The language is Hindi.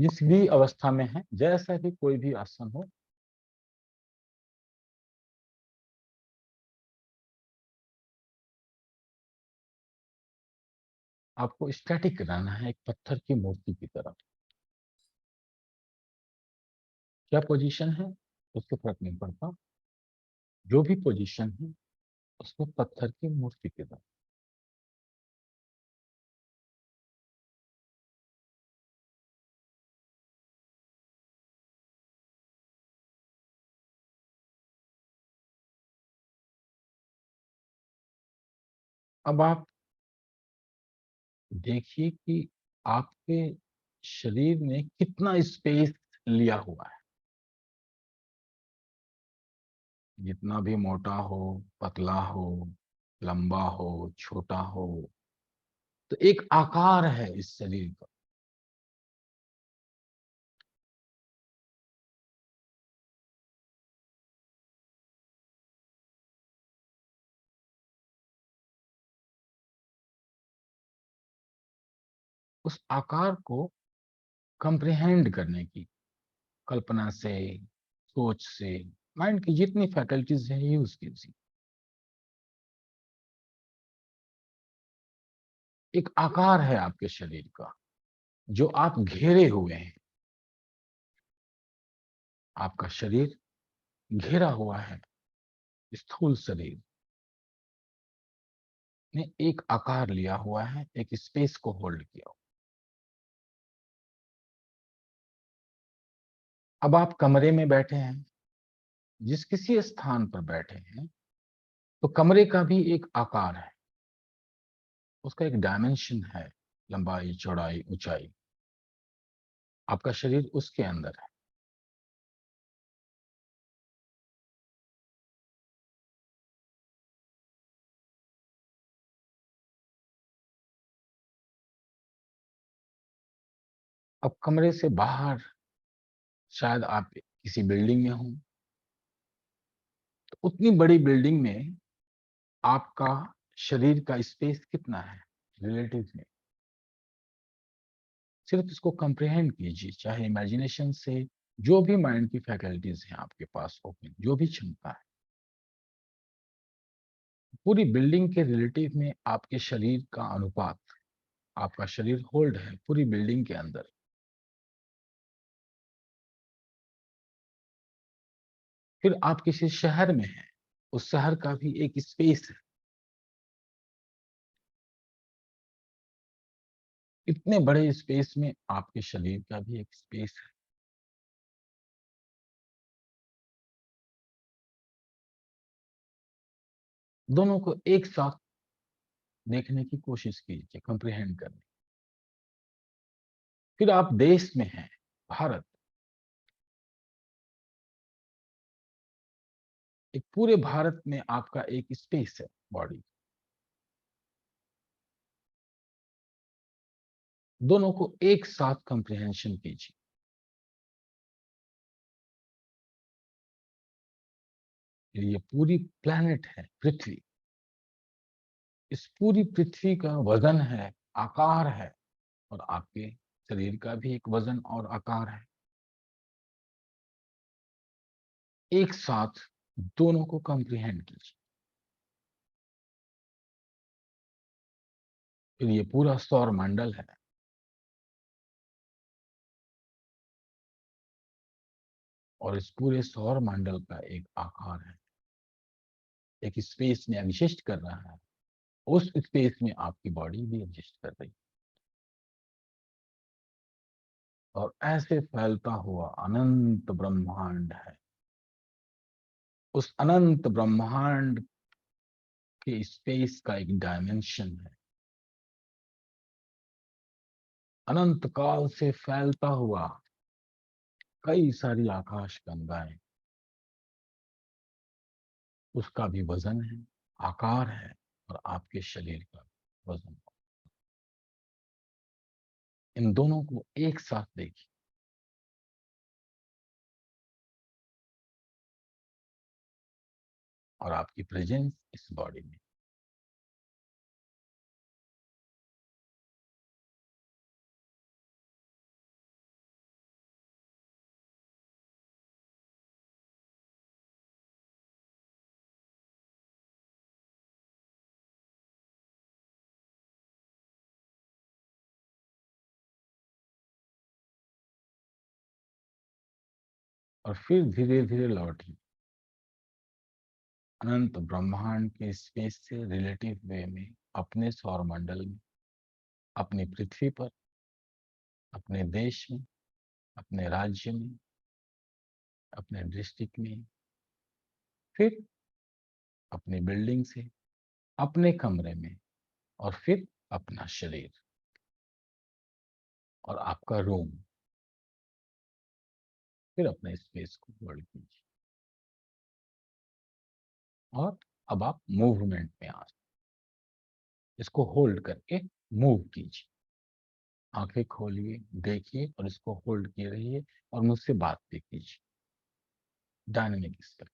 जिस भी अवस्था में है, जैसा भी कोई भी आसन हो, आपको स्टैटिक रहना है, एक पत्थर की मूर्ति की तरह। क्या पोजीशन है उससे फर्क नहीं पड़ता, जो भी पोजीशन है उसको पत्थर की मूर्ति की तरह। अब आप देखिए कि आपके शरीर ने कितना स्पेस लिया हुआ है। जितना भी मोटा हो, पतला हो, लंबा हो, छोटा हो, तो एक आकार है इस शरीर का। उस आकार को कंप्रिहेंड करने की, कल्पना से, सोच से, माइंड की जितनी फैकल्टीज है यूज कीजिए। एक आकार है आपके शरीर का जो आप घेरे हुए हैं। आपका शरीर घेरा हुआ है। स्थूल शरीर ने एक आकार लिया हुआ है, एक स्पेस को होल्ड किया हुआ। अब आप कमरे में बैठे हैं, जिस किसी स्थान पर बैठे हैं, तो कमरे का भी एक आकार है, उसका एक डायमेंशन है, लंबाई, चौड़ाई, ऊंचाई। आपका शरीर उसके अंदर है। अब कमरे से बाहर शायद आप किसी बिल्डिंग में हो, तो उतनी बड़ी बिल्डिंग में आपका शरीर का स्पेस कितना है रिलेटिव में। सिर्फ इसको कंप्रिहेंड कीजिए, चाहे इमेजिनेशन से, जो भी माइंड की फैकल्टीज हैं आपके पास ओपन, जो भी क्षमता है, पूरी बिल्डिंग के रिलेटिव में आपके शरीर का अनुपात, आपका शरीर होल्ड है पूरी बिल्डिंग के अंदर। फिर आप किसी शहर में हैं, उस शहर का भी एक स्पेस है। इतने बड़े स्पेस में आपके शरीर का भी एक स्पेस है। दोनों को एक साथ देखने की कोशिश कीजिए, कंप्रिहेंड करने। फिर आप देश में हैं, भारत, एक पूरे भारत में आपका एक स्पेस है बॉडी। दोनों को एक साथ कंप्रिहेंशन कीजिए। ये पूरी प्लेनेट है पृथ्वी। इस पूरी पृथ्वी का वजन है, आकार है, और आपके शरीर का भी एक वजन और आकार है। एक साथ दोनों को कंप्रिहेंड कीजिए। फिर ये पूरा सौर मंडल है, और इस पूरे सौर मंडल का एक आकार है, एक स्पेस में एग्जिस्ट कर रहा है। उस स्पेस में आपकी बॉडी भी एग्जिस्ट कर रही है। और ऐसे फैलता हुआ अनंत ब्रह्मांड है। उस अनंत ब्रह्मांड के स्पेस का एक डायमेंशन है। अनंत काल से फैलता हुआ कई सारी आकाश गंगाएं, उसका भी वजन है, आकार है, और आपके शरीर का वजन। इन दोनों को एक साथ देखिए, और आपकी प्रेजेंस इस बॉडी में। और फिर धीरे-धीरे लौटिए। अनंत ब्रह्मांड के स्पेस से रिलेटिव वे में अपने सौरमंडल में, अपनी पृथ्वी पर, अपने देश में, अपने राज्य में, अपने डिस्ट्रिक्ट में, फिर अपनी बिल्डिंग से, अपने कमरे में, और फिर अपना शरीर और आपका रूम, फिर अपने स्पेस को होल्ड कीजिए। और अब आप मूवमेंट में आ जाए, इसको होल्ड करके मूव कीजिए। आंखें खोलिए, देखिए और इसको होल्ड किए रहिए और मुझसे बात भी कीजिए। Dynamic step.